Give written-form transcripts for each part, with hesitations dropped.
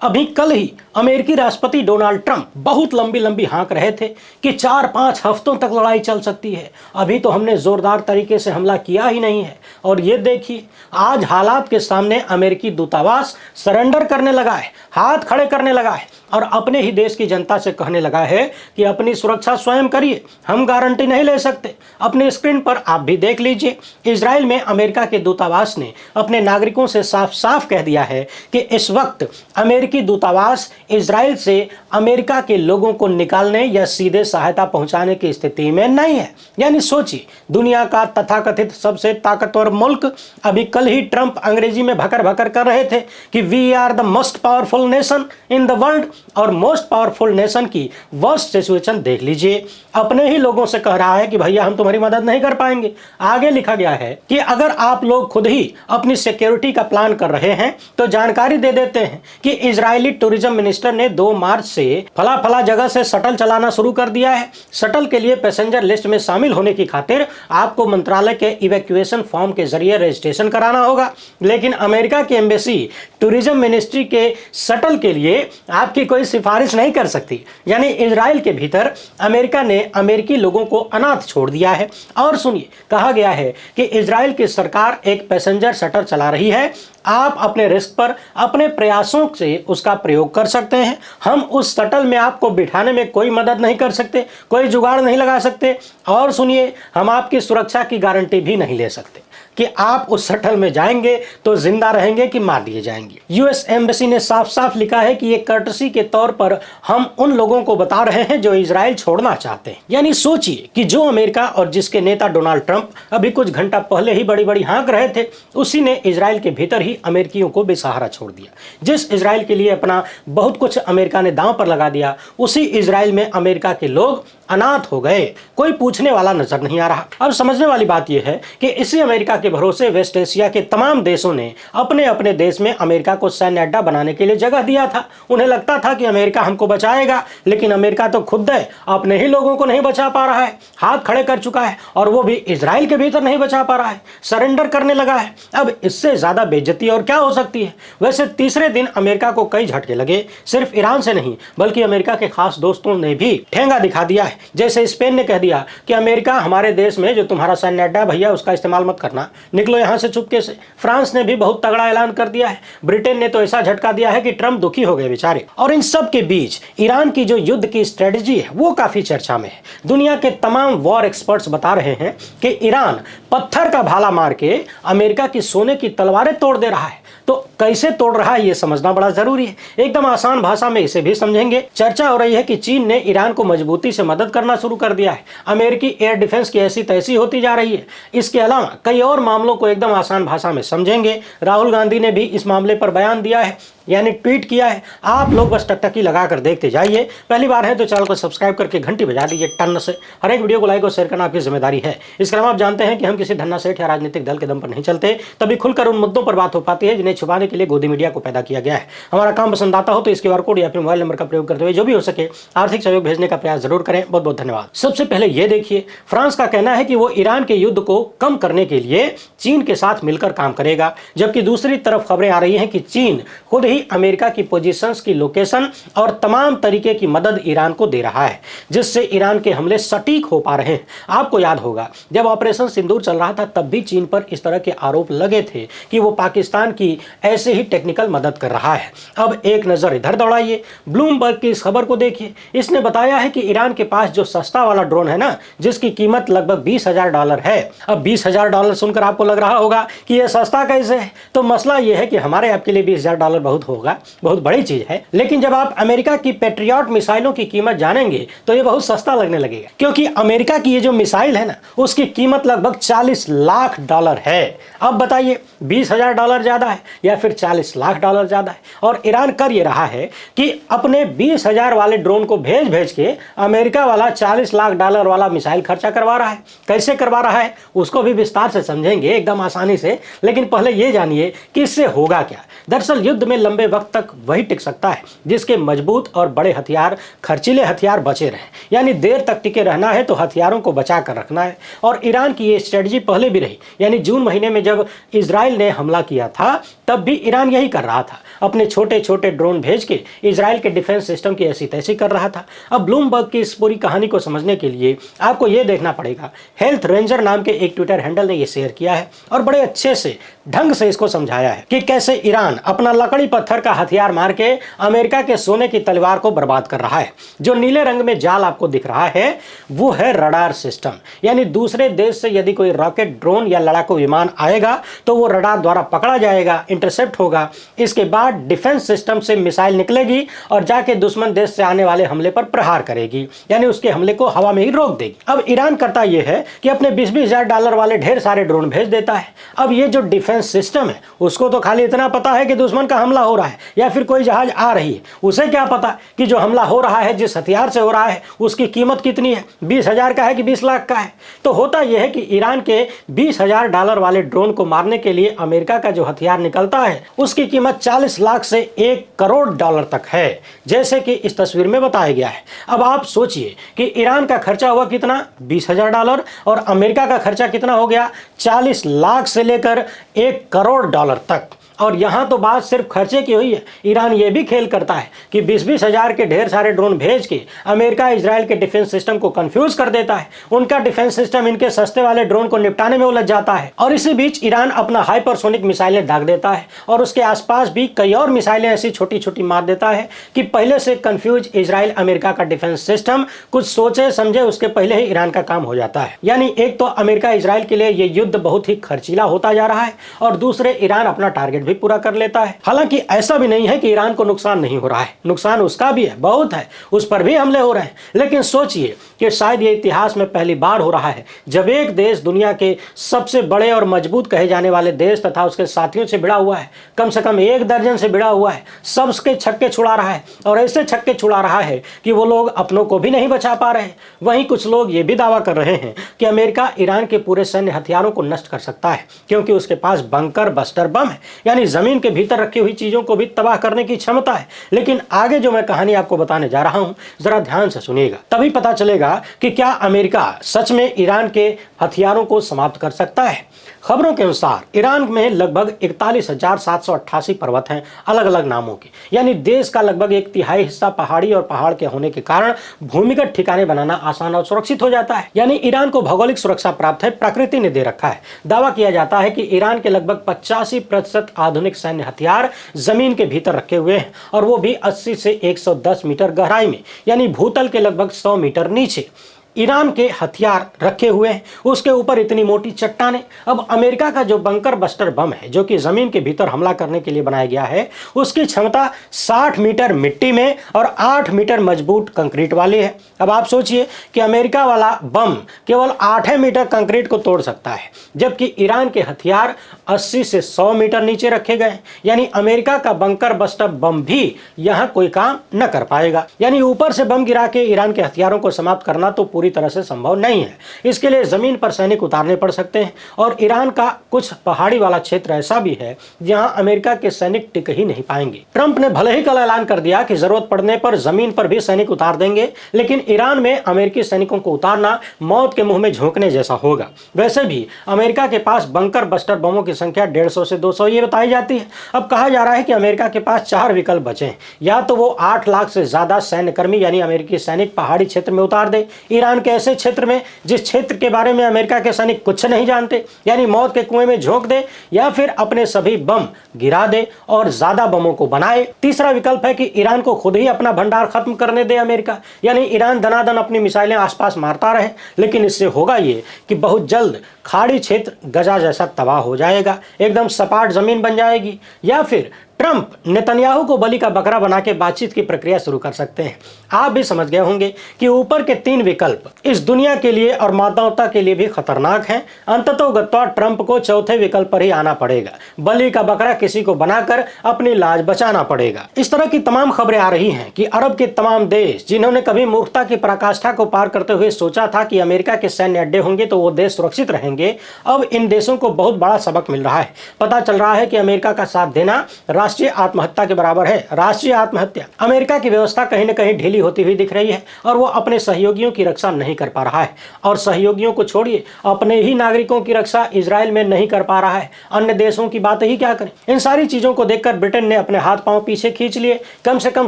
अभी कल ही अमेरिकी राष्ट्रपति डोनाल्ड ट्रंप बहुत लंबी लंबी हाँक रहे थे कि 4-5 हफ्तों तक लड़ाई चल सकती है। अभी तो हमने जोरदार तरीके से हमला किया ही नहीं है। और ये देखिए, आज हालात के सामने अमेरिकी दूतावास सरेंडर करने लगा है, हाथ खड़े करने लगा है और अपने ही देश की जनता से कहने लगा है कि अपनी सुरक्षा स्वयं करिए, हम गारंटी नहीं ले सकते। अपने स्क्रीन पर आप भी देख लीजिए, इजराइल में अमेरिका के दूतावास ने अपने नागरिकों से साफ साफ कह दिया है कि इस वक्त अमेरिकी दूतावास इजराइल से अमेरिका के लोगों को निकालने या सीधे सहायता पहुंचाने की स्थिति में नहीं है। यानी सोचिए, दुनिया का तथाकथित सबसे ताकतवर मुल्क, अभी कल ही ट्रंप अंग्रेजी में भकर भकर कर रहे थे कि we are the most powerful nation in the world, और मोस्ट पावरफुल नेशन की वर्स्ट सिचुएशन देख लीजिए। अपने ही लोगों से कह रहा है कि भैया हम तुम्हारी मदद नहीं कर पाएंगे। आगे लिखा गया है कि अगर आप लोग खुद ही अपनी सिक्योरिटी का प्लान कर रहे हैं तो जानकारी दे देते हैं कि इजरायली टूरिज्म मिनिस्टर ने 2 मार्च से फला फला जगह से शटल चलाना शुरू कर दिया है। शटल के लिए पैसेंजर लिस्ट में शामिल होने की खातिर आपको मंत्रालय के इवैक्यूएशन फॉर्म के जरिए रजिस्ट्रेशन कराना होगा। लेकिन अमेरिका की एम्बेसी टूरिज्म मिनिस्ट्री के शटल के लिए आपकी कोई सिफारिश नहीं कर सकती। यानी इजराइल के भीतर अमेरिका ने अमेरिकी लोगों को अनाथ छोड़ दिया है। और सुनिए, कहा गया है कि इजराइल की सरकार एक पैसेंजर शटल चला रही है। आप अपने रिस्क पर अपने प्रयासों से उसका प्रयोग कर सकते हैं। हम उस शटल में आपको बिठाने में कोई मदद नहीं कर सकते, कोई जुगाड़ नहीं लगा सकते। और सुनिए, हम आपकी सुरक्षा की गारंटी भी नहीं ले सकते कि आप उस शटल में जाएंगे तो जिंदा रहेंगे कि मार दिए जाएंगे। यूएस एम्बेसी ने साफ साफ लिखा है कि ये कर्टसी के तौर पर हम उन लोगों को बता रहे हैं जो इजराइल छोड़ना चाहते हैं। यानी सोचिए कि जो अमेरिका और जिसके नेता डोनाल्ड ट्रंप अभी कुछ घंटा पहले ही बड़ी बड़ी हाँक रहे थे, उसी ने इजराइल के भीतर ही अमेरिकियों को बेसहारा छोड़ दिया। जिस इजराइल के लिए अपना बहुत कुछ अमेरिका ने दांव पर लगा दिया, उसी इजराइल में अमेरिका के लोग अनाथ हो गए। कोई पूछने वाला नजर नहीं आ रहा। अब समझने वाली बात यह है कि इसी अमेरिका के भरोसे वेस्ट एशिया के तमाम देशों ने अपने अपने देश में अमेरिका को सैन्य अड्डा बनाने के लिए जगह दिया था। उन्हें लगता था कि अमेरिका हमको बचाएगा, लेकिन अमेरिका तो खुद है अपने ही लोगों को नहीं बचा पा रहा है, हाथ खड़े कर चुका है, और वो भी इजराइल के भीतर नहीं बचा पा रहा है, सरेंडर करने लगा है। अब इससे ज्यादा बेइज्जती और क्या हो सकती है। वैसे तीसरे दिन अमेरिका को कई झटके लगे, सिर्फ ईरान से नहीं बल्कि अमेरिका के खास दोस्तों ने भी ठेंगा दिखा दिया है। जैसे स्पेन ने कह दिया कि अमेरिका हमारे देश में जो तुम्हारा सैन्य अड्डा भैया उसका इस्तेमाल मत करना, निकलो यहां से चुपके से। फ्रांस ने भी बहुत तगड़ा ऐलान कर दिया है। ब्रिटेन ने तो ऐसा झटका दिया है कि ट्रंप दुखी हो गए बेचारे। और इन सब के बीच ईरान की जो युद्ध की स्ट्रेटजी है वो काफी चर्चा में है। दुनिया के तमाम वॉर एक्सपर्ट्स बता रहे हैं कि ईरान पत्थर का भाला मार के अमेरिका की सोने की तलवारें तोड़ दे रहा है। तो कैसे तोड़ रहा है ये समझना बड़ा जरूरी है। एकदम आसान भाषा में इसे भी समझेंगे। चर्चा हो रही है कि चीन ने ईरान को मजबूती से मदद करना शुरू कर दिया है। अमेरिकी एयर डिफेंस की ऐसी तैसी होती जा रही है। इसके अलावा कई और मामलों को एकदम आसान भाषा में समझेंगे। राहुल गांधी ने भी इस मामले पर बयान दिया है, यानी ट्वीट किया है। आप लोग बस टकटकी लगाकर देखते जाइए। पहली बार है तो चैनल को सब्सक्राइब करके घंटी बजा दीजिए टन से। हर एक वीडियो को लाइक और शेयर करना आपकी जिम्मेदारी है। इसके अलावा आप जानते हैं कि हम किसी धन्ना सेठ या राजनीतिक दल के दम पर नहीं चलते, तभी खुलकर उन मुद्दों पर बात हो पाती है जिन्हें छुपाने के लिए गोदी मीडिया को पैदा किया गया है। हमारा काम पसंद आता हो तो इस QR कोड या फिर मोबाइल नंबर का प्रयोग करते हुए जो भी हो सके आर्थिक सहयोग भेजने का प्रयास जरूर करें। बहुत बहुत धन्यवाद। सबसे पहले ये देखिए, फ्रांस का कहना है कि वो ईरान के युद्ध को कम करने के लिए चीन के साथ मिलकर काम करेगा, जबकि दूसरी तरफ खबरें आ रही हैं कि चीन खुद ही अमेरिका की पोजीशंस की लोकेशन और तमाम तरीके की मदद ईरान को दे रहा है, जिससे ईरान के हमले सटीक हो पा रहे हैं। आपको याद होगा जब ऑपरेशन सिंदूर चल रहा था तब भी चीन पर इस तरह के आरोप लगे थे कि वो पाकिस्तान की ऐसे ही टेक्निकल मदद कर रहा है। अब एक नजर इधर दौड़ाइए, ब्लूमबर्ग की इस खबर को देखिए। इसने बताया है कि ईरान के पास जो सस्ता वाला ड्रोन है ना, जिसकी कीमत लगभग $20,000 है। अब $20,000 सुनकर आपको लग रहा होगा कि यह सस्ता कैसे है। तो मसला यह है कि हमारे आपके लिए $20,000 बहुत होगा, बहुत बड़ी चीज है। लेकिन जब आप अमेरिका की पैट्रियट मिसाइलों की कीमत जानेंगे तो ये बहुत सस्ता लगने लगेगा, क्योंकि अमेरिका की ये जो मिसाइल है ना, उसकी कीमत लगभग $40 लाख है। अब बताइए, $20,000 ज्यादा है या फिर $40 लाख ज्यादा है। और ईरान कर ये रहा है कि अपने 20,000 वाले ड्रोन को भेज भेज के अमेरिका वाला $40 लाख वाला मिसाइल खर्चा करवा रहा है। कैसे करवा रहा है उसको भी विस्तार से समझेंगे एकदम आसानी से। लेकिन पहले ये जानिए कि इससे होगा क्या। दरअसल युद्ध में लंबे वक्त तक वही टिक सकता है जिसके मजबूत और बड़े हथियार, खर्चीले हथियार बचे रहें। यानी देर तक टिके रहना है तो हथियारों को बचा कर रखना है। और ईरान की ये स्ट्रेटजी पहले भी रही। यानी जून महीने में जब इजराइल ने हमला किया था तब भी ईरान यही कर रहा था, अपने छोटे छोटे ड्रोन भेज के इजराइल के डिफेंस सिस्टम की ऐसी तैसी कर रहा था। अब ब्लूमबर्ग की इस पूरी कहानी को समझने के लिए आपको ये देखना पड़ेगा। हेल्थ रेंजर नाम के एक ट्विटर हैंडल ने ये शेयर किया है और बड़े अच्छे से ढंग से इसको समझाया है कि कैसे ईरान अपना लकड़ी पत्थर का हथियार मार के अमेरिका के सोने की तलवार को बर्बाद कर रहा है। जो नीले रंग में जाल आपको दिख रहा है वो है रडार सिस्टम। यानी दूसरे देश से यदि कोई रॉकेट, ड्रोन या लड़ाकू विमान आएगा तो वो रडार द्वारा पकड़ा जाएगा, इंटरसेप्ट होगा। इसके बाद डिफेंस सिस्टम से मिसाइल निकलेगी और जाके दुश्मन देश से आने वाले हमले पर प्रहार करेगी, यानी उसके हमले को हवा में ही रोक देगी। अब ईरान करता यह है कि अपने 20-20 हजार डॉलर वाले ढेर सारे ड्रोन भेज देता है। अब ये जो डिफेंस सिस्टम है उसको तो खाली इतना पता है कि दुश्मन का हमला हो रहा है या फिर कोई जहाज आ रही है। उसे क्या पता कि जो हमला हो रहा है जिस हथियार से हो रहा है उसकी कीमत कितनी है, 20 हजार का है कि 20 लाख का है। तो होता यह है कि ईरान के 20 हजार डॉलर वाले ड्रोन को मारने के लिए अमेरिका का जो हथियार निकलता है उसकी कीमत 40 लाख से 1 करोड़ डॉलर तक है, जैसे कि इस तस्वीर में बताया गया है। अब आप सोचिए कि ईरान का खर्चा हुआ कितना, 20 हजार डॉलर, और अमेरिका का खर्चा कितना हो गया, 40 लाख से लेकर 1 करोड़ डॉलर तक। और यहाँ तो बात सिर्फ खर्चे की हुई है। ईरान ये भी खेल करता है कि 20-20 हजार के ढेर सारे ड्रोन भेज के अमेरिका इजराइल के डिफेंस सिस्टम को कंफ्यूज कर देता है। उनका डिफेंस सिस्टम इनके सस्ते वाले ड्रोन को निपटाने में उलझ जाता है और इसी बीच ईरान अपना हाइपरसोनिक मिसाइलें दाग देता है और उसके आसपास भी कई और मिसाइलें ऐसी छोटी छोटी मार देता है कि पहले से कंफ्यूज इजराइल अमेरिका का डिफेंस सिस्टम कुछ सोचे समझे उसके पहले ही ईरान का काम हो जाता है। यानी एक तो अमेरिका इजराइल के लिए ये युद्ध बहुत ही खर्चीला होता जा रहा है और दूसरे ईरान अपना टारगेट पूरा कर लेता है। हालांकि ऐसा भी नहीं है कि ईरान को नुकसान नहीं हो रहा है, नुकसान उसका भी है, बहुत है, उस पर भी हमले हो रहे हैं। लेकिन सोचिए कि शायद ये इतिहास में पहली बार हो रहा है जब एक देश दुनिया के सबसे बड़े और मजबूत कहे जाने वाले देश तथा उसके साथियों से भिड़ा हुआ है, कम से कम 1 दर्जन से भिड़ा हुआ है, सबके छक्के छुड़ा रहा है और ऐसे छक्के छुड़ा रहा है कि वो लोग अपनों को भी नहीं बचा पा रहे हैं। वहीं कुछ लोग ये भी दावा कर रहे हैं कि अमेरिका ईरान के पूरे सैन्य हथियारों को नष्ट कर सकता है क्योंकि उसके पास बंकर बस्टर बम है, यानी जमीन के भीतर रखी हुई चीजों को भी तबाह करने की क्षमता है। लेकिन आगे जो मैं कहानी आपको बताने जा रहा हूं जरा ध्यान से सुनिएगा, तभी पता चलेगा कि क्या अमेरिका सच में ईरान के हथियारों को समाप्त कर सकता है। खबरों के अनुसार ईरान में लगभग 41,788 पर्वत हैं अलग अलग नामों के, यानी देश का लगभग 1/3 हिस्सा पहाड़ी और पहाड़ के होने के कारण भूमिगत ठिकाने बनाना आसान और सुरक्षित हो जाता है। यानी ईरान को भौगोलिक सुरक्षा प्राप्त है, प्रकृति ने दे रखा है। दावा किया जाता है कि ईरान के लगभग 85% आधुनिक सैन्य हथियार जमीन के भीतर रखे हुए हैं और वो भी 80 से 110 मीटर गहराई में, यानी भूतल के लगभग 100 मीटर नीचे ईरान के हथियार रखे हुए हैं। उसके ऊपर इतनी मोटी चट्टानें। अब अमेरिका का जो बंकर बस्टर बम है जो कि जमीन के भीतर हमला करने के लिए बनाया गया है उसकी क्षमता 60 मीटर मिट्टी में और 8 मीटर मजबूत कंक्रीट वाली है। अब आप सोचिए कि अमेरिका वाला बम केवल 8 मीटर कंक्रीट को तोड़ सकता है जबकि ईरान के हथियार 80 से 100 मीटर नीचे रखे गए, यानी अमेरिका का बंकर बस्टर बम भी यहां कोई काम न कर पाएगा। यानी ऊपर से बम गिरा के ईरान के हथियारों को समाप्त करना तो पूरी तरह से संभव नहीं है। इसके लिए जमीन पर सैनिक उतारने पड़ सकते हैं और ईरान का कुछ पहाड़ी वाला क्षेत्र ऐसा भी है जहां अमेरिका के सैनिक टिक ही नहीं पाएंगे। ट्रंप ने भले ही कल ऐलान कर दिया कि जरूरत पड़ने पर जमीन पर भी सैनिक उतार देंगे, लेकिन ईरान में अमेरिकी सैनिकों को उतारना मौत के मुंह में झोंकने जैसा होगा। वैसे भी अमेरिका के पास बंकर बस्टर बमों की संख्या 150 से 200 ये बताई जाती है। अब कहा जा रहा है कि अमेरिका के पास 4 विकल्प बचे हैं, या तो वो 8 लाख से ज्यादा सैन्य कर्मी यानी अमेरिकी सैनिक पहाड़ी क्षेत्र में उतार दे, ईरान के ऐसे क्षेत्र में जिस क्षेत्र के बारे में अमेरिका के सैनिक कुछ नहीं जानते, यानी मौत के कुएं में झोंक दे, या फिर अपने सभी बम गिरा दे और ज्यादा बमों को बनाए। तीसरा विकल्प है कि ईरान को खुद ही अपना भंडार खत्म करने दे अमेरिका, यानी ईरान दनादन अपनी मिसाइलें आसपास मारता रहे। लेकिन इससे होगा ये कि बहुत जल्द खाड़ी क्षेत्र गजा जैसा तबाह हो जाएगा, एकदम सपाट जमीन बन जाएगी। या फिर ट्रंप नेतन्याहू को बलि का बकरा बना के बातचीत की प्रक्रिया शुरू कर सकते हैं। आप भी समझ गए होंगे कि ऊपर के 3 विकल्प इस दुनिया के लिए और मानवता के लिए भी खतरनाक हैं। अंततोगत्वा ट्रंप को चौथे विकल्प पर ही आना पड़ेगा, बलि का बकरा किसी को बनाकर अपनी लाज बचाना पड़ेगा। इस तरह की तमाम खबरें आ रही हैं कि अरब के तमाम देश जिन्होंने कभी मूर्खता की पराकाष्ठा को पार करते हुए सोचा था कि अमेरिका के सैन्य अड्डे होंगे तो वो देश सुरक्षित रहेंगे, अब इन देशों को बहुत बड़ा सबक मिल रहा है। पता चल रहा है कि अमेरिका का साथ देना राष्ट्रीय आत्महत्या के बराबर है। राष्ट्रीय आत्महत्या। अमेरिका की व्यवस्था कहीं न कहीं ढीली होती हुई दिख रही है और वो अपने सहयोगियों की रक्षा नहीं कर पा रहा है। और सहयोगियों को छोड़िए, अपने ही नागरिकों की रक्षा इजराइल में नहीं कर पा रहा है। अन्य देशों की बात ही क्या करें। इन सारी चीजों को देखकर ब्रिटेन ने अपने हाथ पांव पीछे खींच लिए। कम से कम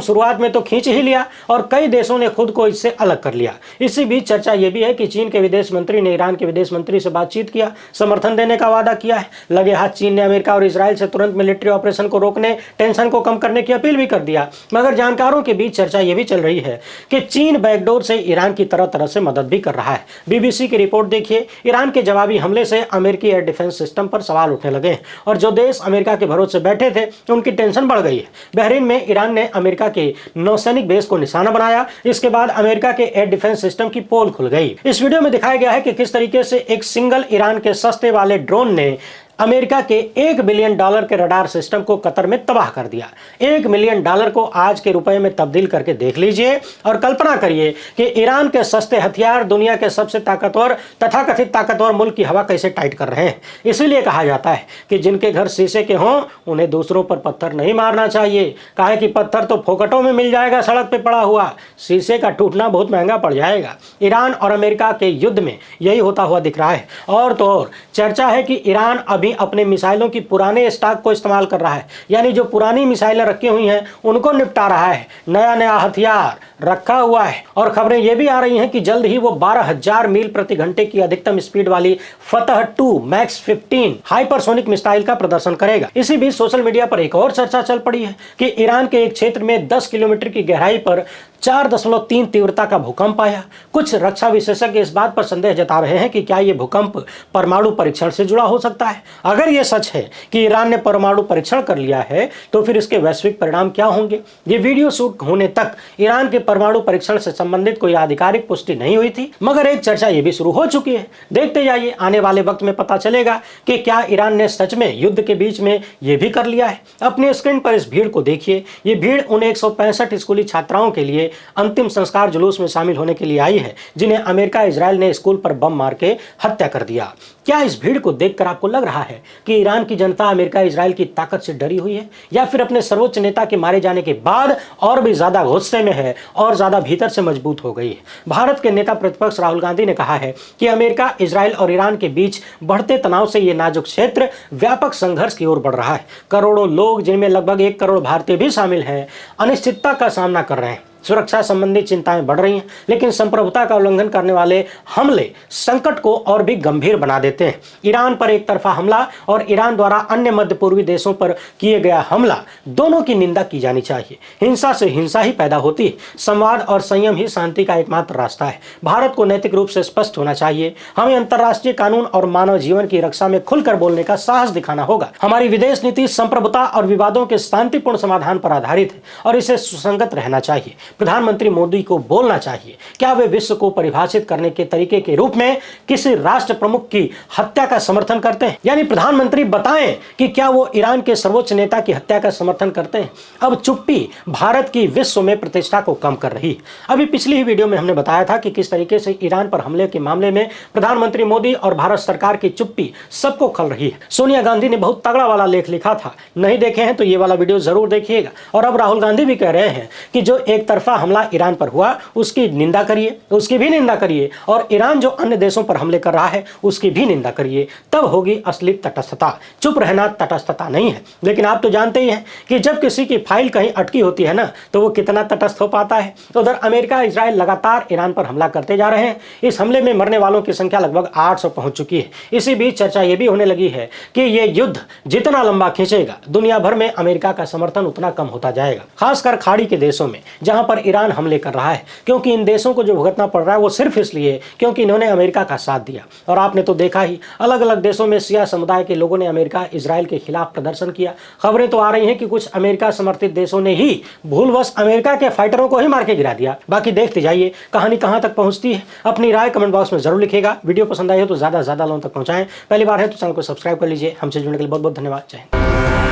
शुरुआत में तो खींच ही लिया और कई देशों ने खुद को इससे अलग कर लिया। इसी बीच चर्चा यह भी है कि चीन के विदेश मंत्री ने ईरान के विदेश मंत्री से बातचीत किया, समर्थन देने का वादा किया है। लगे हाथ चीन ने अमेरिका और इजराइल से तुरंत मिलिट्री ऑपरेशन को रोकने, टेंशन को कम करने की अपील भी कर दिया। मगर जानकारों के बीच चर्चा यह भी चल रही है कि चीन बैकडोर से ईरान की तरह तरह से मदद भी कर रहा है। बीबीसी की रिपोर्ट देखिए, ईरान के जवाबी हमले से अमेरिकी एयर डिफेंस सिस्टम पर सवाल उठने लगे हैं और जो देश अमेरिका के भरोसे बैठे थे उनकी टेंशन बढ़ गई है। बहरीन में ईरान ने अमेरिका के नौसैनिक बेस को निशाना बनाया। इसके बाद अमेरिका के एयर डिफेंस सिस्टम की पोल खुल गई। इस वीडियो में दिखाया गया है कि किस तरीके से एक सिंगल ईरान के सस्ते वाले ड्रोन ने अमेरिका के $1 बिलियन के रडार सिस्टम को कतर में तबाह कर दिया। $1 मिलियन को आज के रुपए में तब्दील करके देख लीजिए और कल्पना करिए कि ईरान के सस्ते हथियार दुनिया के सबसे ताकतवर तथाकथित ताकतवर मुल्क की हवा कैसे टाइट कर रहे हैं। इसीलिए कहा जाता है कि जिनके घर शीशे के हों उन्हें दूसरों पर पत्थर नहीं मारना चाहिए। काहे कि पत्थर तो फोकटों में मिल जाएगा सड़क पे पड़ा हुआ, शीशे का टूटना बहुत महंगा पड़ जाएगा। ईरान और अमेरिका के युद्ध में यही होता हुआ दिख रहा है। और तो और चर्चा है कि ईरान अपने मिसाइलों की पुराने स्टॉक को इस्तेमाल कर रहा है, यानी जो पुरानी मिसाइलें रखी हुई हैं उनको निपटा रहा है। नया नया हथियार रखा हुआ है और खबरें यह भी आ रही हैं कि जल्द ही वो 12,000 मील प्रति घंटे की अधिकतम स्पीड वाली फतह 2 मैक्स 15 हाइपरसोनिक मिसाइल का प्रदर्शन करेगा। इसी बीच सोशल मीडिया पर एक और चर्चा चल पड़ी है कि ईरान के एक क्षेत्र में 10 किलोमीटर की गहराई पर 4.3 तीव्रता का भूकंप आया। कुछ रक्षा विशेषज्ञ इस बात पर संदेह जता रहे हैं कि क्या यह भूकंप परमाणु परीक्षण से जुड़ा हो सकता है। अगर यह सच है कि ईरान ने परमाणु परीक्षण कर लिया है तो फिर इसके वैश्विक परिणाम क्या होंगे। ये वीडियो शूट होने तक ईरान के परमाणु परीक्षण से संबंधित कोई आधिकारिक पुष्टि नहीं हुई थी, मगर एक चर्चा ये भी शुरू हो चुकी है। देखते जाइए, आने वाले वक्त में पता चलेगा कि क्या ईरान ने सच में युद्ध के बीच में यह भी कर लिया है। अपने स्क्रीन पर इस भीड़ को देखिए। ये भीड़ उन 165 स्कूली छात्राओं के लिए अंतिम संस्कार जुलूस में शामिल होने के लिए आई है जिन्हें अमेरिका इजराइल ने स्कूल पर बम मार के हत्या कर दिया। क्या इस भीड़ को देखकर आपको लग रहा है कि ईरान की जनता अमेरिका इजराइल की ताकत से डरी हुई है, या फिर अपने सर्वोच्च नेता के मारे जाने के बाद और भी ज्यादा गुस्से में है और ज्यादा भीतर से मजबूत हो गई है। भारत के नेता प्रतिपक्ष राहुल गांधी ने कहा है कि अमेरिका, इजराइल और ईरान के बीच बढ़ते तनाव से यह नाजुक क्षेत्र व्यापक संघर्ष की ओर बढ़ रहा है। करोड़ों लोग, जिनमें लगभग 1 करोड़ भारतीय भी शामिल हैं, अनिश्चितता का सामना कर रहे हैं। सुरक्षा संबंधी चिंताएं बढ़ रही हैं, लेकिन संप्रभुता का उल्लंघन करने वाले हमले संकट को और भी गंभीर बना देते हैं। ईरान पर एक तरफा हमला और ईरान द्वारा अन्य मध्य पूर्वी देशों पर किए गया हमला, दोनों की निंदा की जानी चाहिए। हिंसा से हिंसा ही पैदा होती है। संवाद और संयम ही शांति का एकमात्र रास्ता है। भारत को नैतिक रूप से स्पष्ट होना चाहिए। हमें अंतर्राष्ट्रीय कानून और मानव जीवन की रक्षा में खुलकर बोलने का साहस दिखाना होगा। हमारी विदेश नीति संप्रभुता और विवादों के शांतिपूर्ण समाधान पर आधारित है और इसे सुसंगत रहना चाहिए। प्रधानमंत्री मोदी को बोलना चाहिए, क्या वे विश्व को परिभाषित करने के तरीके के रूप में किसी राष्ट्र प्रमुख की हत्या का समर्थन करते हैं? यानी प्रधानमंत्री बताएं कि क्या वो ईरान के सर्वोच्च नेता की हत्या का समर्थन करते हैं। अब चुप्पी भारत की विश्व में प्रतिष्ठा को कम कर रही है। अभी पिछली ही वीडियो में हमने बताया था कि किस तरीके से ईरान पर हमले के मामले में प्रधानमंत्री मोदी और भारत सरकार की चुप्पी सबको खल रही है। सोनिया गांधी ने बहुत तगड़ा वाला लेख लिखा था, नहीं देखे हैं तो ये वाला वीडियो जरूर देखिएगा। और अब राहुल गांधी भी कह रहे हैं कि जो एक तरफा हमला ईरान पर हुआ उसकी निंदा करिए, उसकी भी निंदा करिए, और ईरान जो अन्य देशों पर हमले कर रहा है उसकी भी निंदा करिए, तब होगी असली तटस्थता। चुप रहना तटस्थता नहीं है। लेकिन आप तो जानते ही हैं कि जब किसी की फाइल कहीं अटकी होती है ना, तो वो कितना तटस्थ हो पाता है। तो उधर अमेरिका, इजराइल लगातार ईरान पर हमला करते जा रहे हैं। इस हमले में मरने वालों की संख्या लगभग 800 पहुंच चुकी है। इसी बीच चर्चा यह भी होने लगी है कि यह युद्ध जितना लंबा खींचेगा, दुनिया भर में अमेरिका का समर्थन उतना कम होता जाएगा, खासकर खाड़ी के देशों में जहां पर ईरान हमले कर रहा है। क्योंकि इन देशों को जो भुगतना पड़ रहा है वो सिर्फ इसलिए क्योंकि इन्होंने अमेरिका का साथ दिया। और आपने तो देखा ही, अलग अलग देशों में शिया समुदाय के लोगों ने अमेरिका, इजराइल के खिलाफ प्रदर्शन किया। खबरें तो आ रही हैं कि कुछ अमेरिका समर्थित देशों ने ही भूलवश अमेरिका के फाइटरों को ही मार के गिरा दिया। बाकी देखते जाइए कहानी कहां तक पहुंचती है। अपनी राय कमेंट बॉक्स में जरूर लिखिएगा। वीडियो पसंद आई हो तो ज्यादा से ज्यादा लोगों तक पहुंचाएं। पहली बार है तो चैनल को सब्सक्राइब कर लीजिए। हमसे जुड़ने के लिए बहुत बहुत धन्यवाद। जय हिंद।